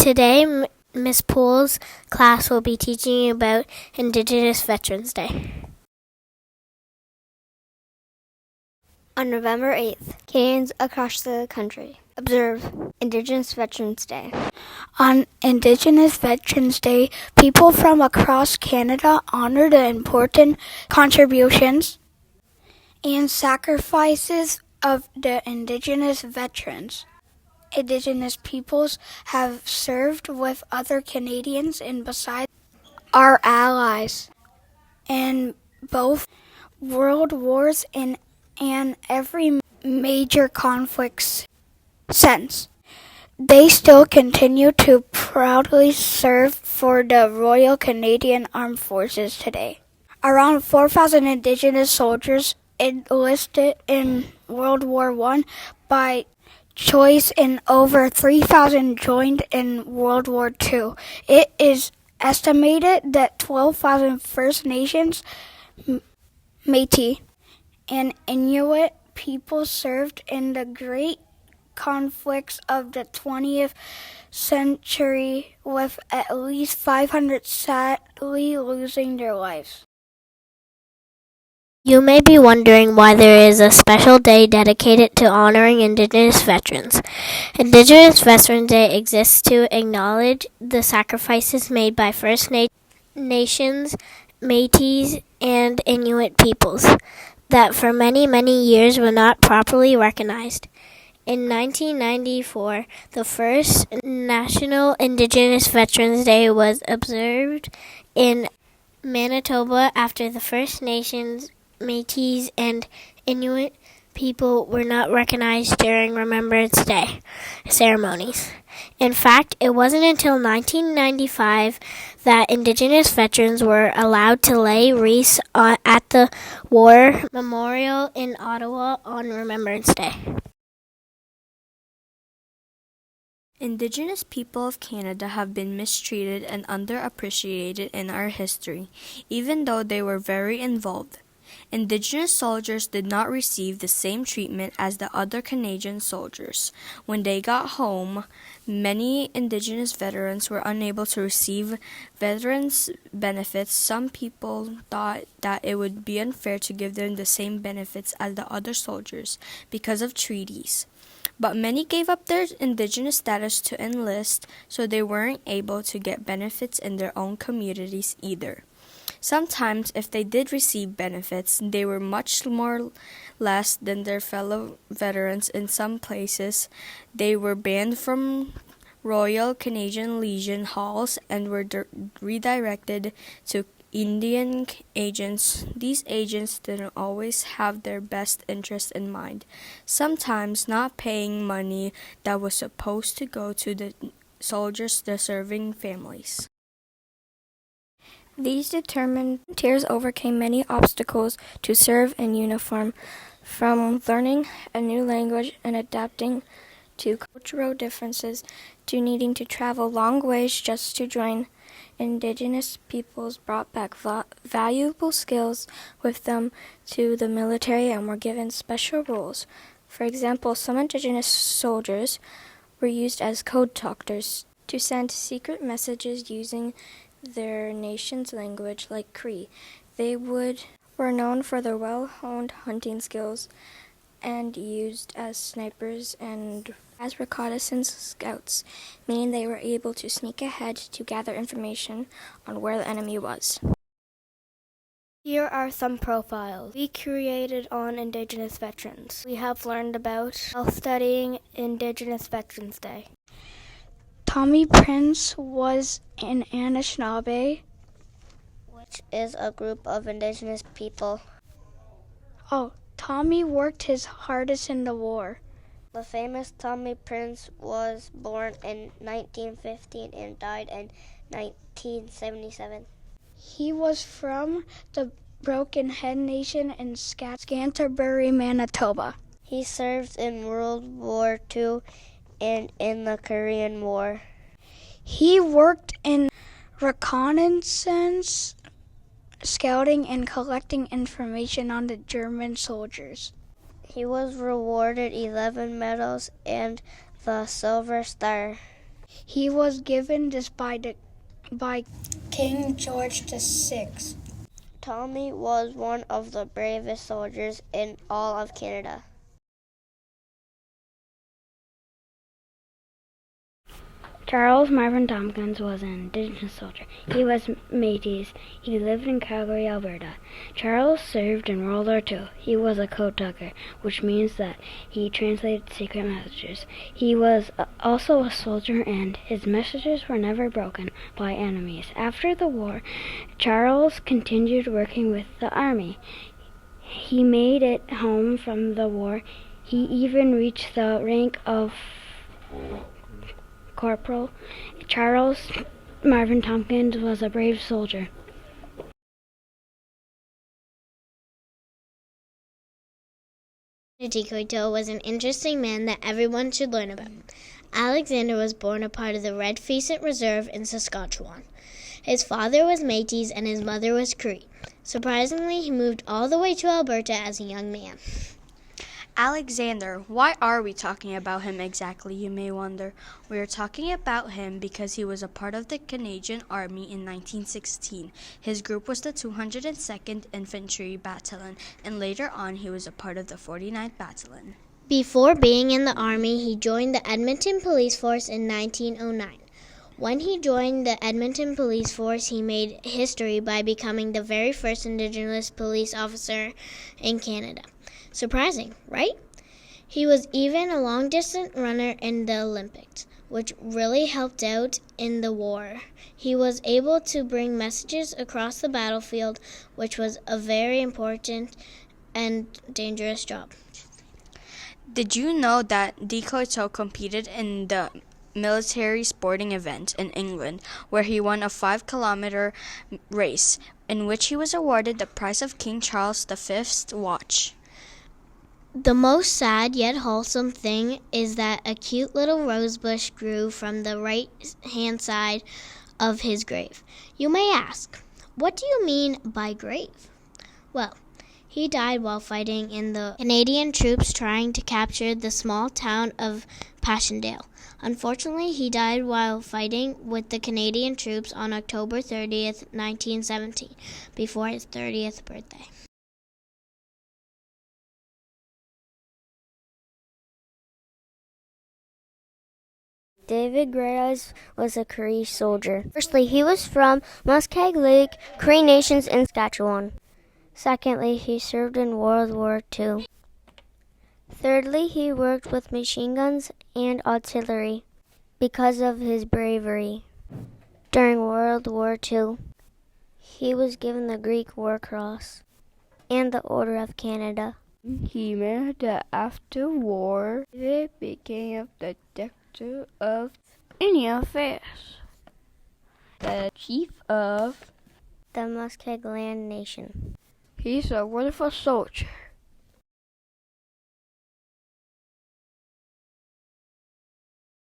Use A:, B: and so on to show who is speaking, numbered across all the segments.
A: Today, Miss Poole's class will be teaching you about Indigenous Veterans Day.
B: On November 8th, Canadians across the country observe Indigenous Veterans Day.
C: On Indigenous Veterans Day, people from across Canada honor the important contributions and sacrifices of the Indigenous veterans. Indigenous peoples have served with other Canadians and besides our allies in both world wars and every major conflicts since. They still continue to proudly serve for the Royal Canadian Armed Forces today. Around 4,000 Indigenous soldiers enlisted in World War I by choice and over 3,000 joined in World War II. It is estimated that 12,000 First Nations, Métis, and Inuit people served in the great conflicts of the 20th century, with at least 500 sadly losing their lives.
A: You may be wondering why there is a special day dedicated to honoring Indigenous veterans. Indigenous Veterans Day exists to acknowledge the sacrifices made by First Nations, Métis, and Inuit peoples that for many, many years were not properly recognized. In 1994, the first National Indigenous Veterans Day was observed in Manitoba after the First Nations, Métis, and Inuit people were not recognized during Remembrance Day ceremonies. In fact, it wasn't until 1995 that Indigenous veterans were allowed to lay wreaths at the War Memorial in Ottawa on Remembrance Day.
D: Indigenous people of Canada have been mistreated and underappreciated in our history, even though they were very involved. Indigenous soldiers did not receive the same treatment as the other Canadian soldiers. When they got home, many Indigenous veterans were unable to receive veterans' benefits. Some people thought that it would be unfair to give them the same benefits as the other soldiers because of treaties. But many gave up their Indigenous status to enlist, so they weren't able to get benefits in their own communities either. Sometimes, if they did receive benefits, they were much more less than their fellow veterans. In some places, they were banned from Royal Canadian Legion halls and were redirected to Indian agents. These agents didn't always have their best interest in mind, sometimes not paying money that was supposed to go to the soldiers' deserving families.
E: These determined volunteers overcame many obstacles to serve in uniform, from learning a new language and adapting to cultural differences to needing to travel long ways just to join. Indigenous peoples brought back valuable skills with them to the military and were given special roles. For example, some Indigenous soldiers were used as code talkers to send secret messages using their nation's language, like Cree. They were known for their well-honed hunting skills and used as snipers and as reconnaissance scouts, meaning they were able to sneak ahead to gather information on where the enemy was.
B: Here are some profiles we created on Indigenous veterans. We have learned about while studying Indigenous Veterans Day.
C: Tommy Prince was an Anishinaabe,
B: which is a group of Indigenous people.
C: Tommy worked his hardest in the war.
B: The famous Tommy Prince was born in 1915 and died in 1977.
C: He was from the Broken Head Nation in Scantlebury, Manitoba.
B: He served in World War II and in the Korean War.
C: He worked in reconnaissance, scouting, and collecting information on the German soldiers.
B: He was rewarded 11 medals and the Silver Star.
C: He was given this by King George VI.
F: Tommy was one of the bravest soldiers in all of Canada.
G: Charles Marvin Tompkins was an Indigenous soldier. He was Métis. He lived in Calgary, Alberta. Charles served in World War II. He was a code talker, which means that he translated secret messages. He was also a soldier, and his messages were never broken by enemies. After the war, Charles continued working with the army. He made it home from the war. He even reached the rank of corporal. Charles Marvin Tompkins was a brave soldier.
A: Decoy was an interesting man that everyone should learn about. Alexander was born a part of the Red Pheasant Reserve in Saskatchewan. His father was Métis and his mother was Cree. Surprisingly, he moved all the way to Alberta as a young man.
D: Alexander, why are we talking about him exactly, you may wonder? We are talking about him because he was a part of the Canadian Army in 1916. His group was the 202nd Infantry Battalion, and later on he was a part of the 49th Battalion.
A: Before being in the Army, he joined the Edmonton Police Force in 1909. When he joined the Edmonton Police Force, he made history by becoming the very first Indigenous police officer in Canada. Surprising, right? He was even a long-distance runner in the Olympics, which really helped out in the war. He was able to bring messages across the battlefield, which was a very important and dangerous job.
D: Did you know that Decoy competed in the military sporting event in England, where he won a 5-kilometer race, in which he was awarded the prize of King Charles V's watch?
A: The most sad yet wholesome thing is that a cute little rosebush grew from the right-hand side of his grave. You may ask, what do you mean by grave? Well, he died while fighting in the Canadian troops trying to capture the small town of Passchendaele. Unfortunately, he died while fighting with the Canadian troops on October 30th, 1917, before his 30th birthday.
F: David Greyeyes was a Cree soldier. Firstly, he was from Muskeg Lake, Cree Nations in Saskatchewan. Secondly, he served in World War II. Thirdly, he worked with machine guns and artillery because of his bravery. During World War II, he was given the Greek War Cross and the Order of Canada.
E: He meant that after war, he became the director of Indian Affairs, the chief of
F: the Muskeg Land Nation.
E: He's a wonderful soldier.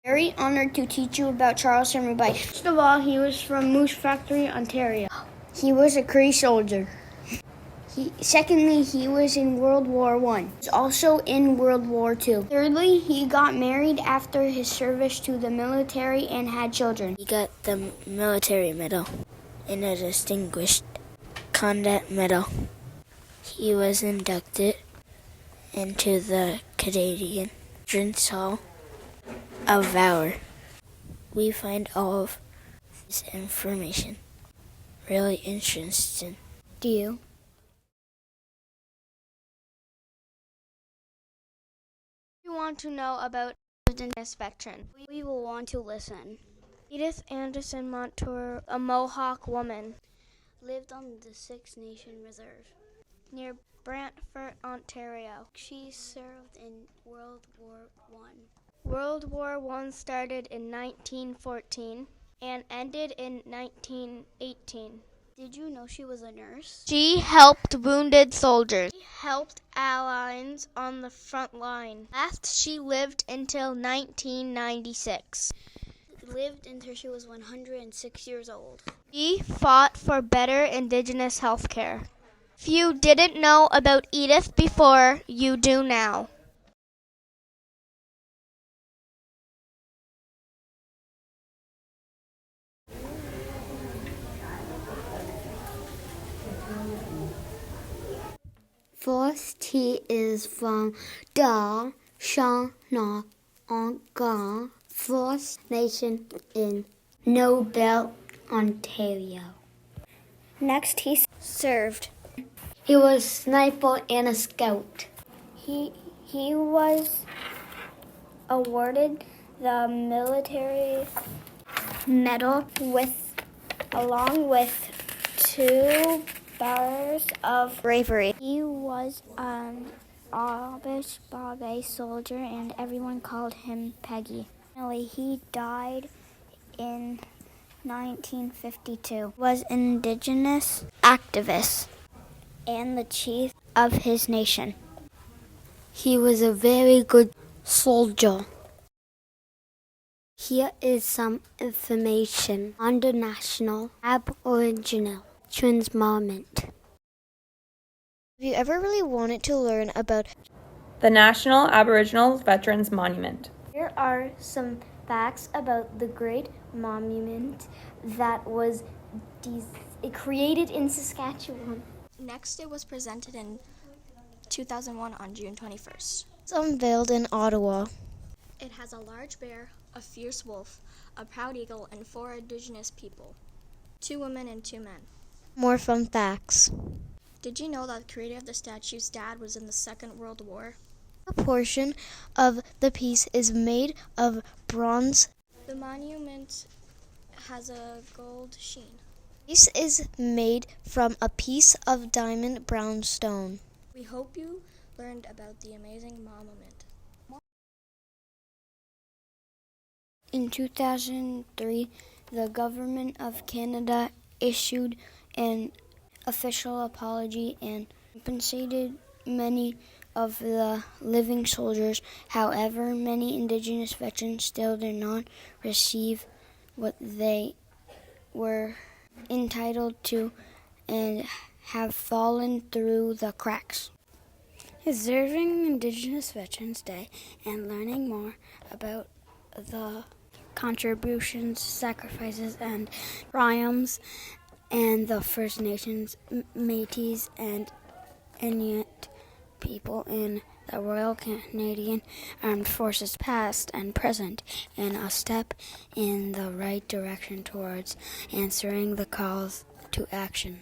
B: Very honored to teach you about Charles Henry Bike. First of all, he was from Moose Factory, Ontario. He was a Cree soldier. Secondly, he was in World War I. He was also in World War II. Thirdly, he got married after his service to the military and had children.
F: He got the military medal and a distinguished conduct medal. He was inducted into the Canadian Veterans Hall of Valor. We find all of this information really interesting. Do you?
B: If you want to know about Indigenous veteran, we will want to listen. Edith Anderson Montour, a Mohawk woman, lived on the Six Nation Reserve near Brantford, Ontario. She served in World War I. World War I started in 1914 and ended in 1918. Did you know she was a nurse? She helped wounded soldiers. She helped Allies on the front line. Last, she lived until 1996. Lived until she was 106 years old. She fought for better Indigenous health care. If you didn't know about Edith before, you do now.
F: First, he is from the Shawanoga First Nation in Nobel, Ontario.
C: Next, he served.
F: He was a sniper and a scout.
C: He was awarded the military medal along with 2 bars of bravery. He was an Amish Bombay soldier, and everyone called him Peggy. Finally, he died in 1952. Was an Indigenous activist and the chief of his nation.
F: He was a very good soldier. Here is some information on the National Aboriginal Veterans Monument.
B: Have you ever really wanted to learn about
H: the National Aboriginal Veterans Monument?
F: Here are some facts about the great monument that was created in Saskatchewan.
B: Next, it was presented in 2001 on June 21st. It's unveiled in Ottawa. It has a large bear, a fierce wolf, a proud eagle, and 4 Indigenous people, 2 women and 2 men. More fun facts. Did you know that the creator of the statue's dad was in the Second World War? A portion of the piece is made of bronze. The monument has a gold sheen. This is made from a piece of diamond brown stone. We hope you learned about the amazing monument.
G: In 2003, the Government of Canada issued an official apology and compensated many of the living soldiers. However, many Indigenous veterans still did not receive what they were entitled to and have fallen through the cracks.
C: Observing Indigenous Veterans Day and learning more about the contributions, sacrifices, and triumphs and the First Nations, Métis, and Inuit people in the Royal Canadian Armed Forces past and present, and a step in the right direction towards answering the calls to action.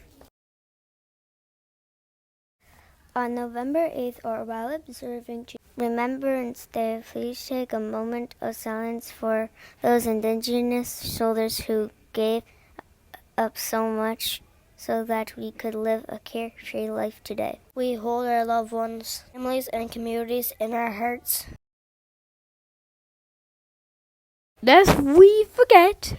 F: On November 8th, or while observing Remembrance Day, please take a moment of silence for those Indigenous soldiers who gave up so much so that we could live a carefree life today. We hold our loved ones, families, and communities in our hearts.
E: Lest we forget.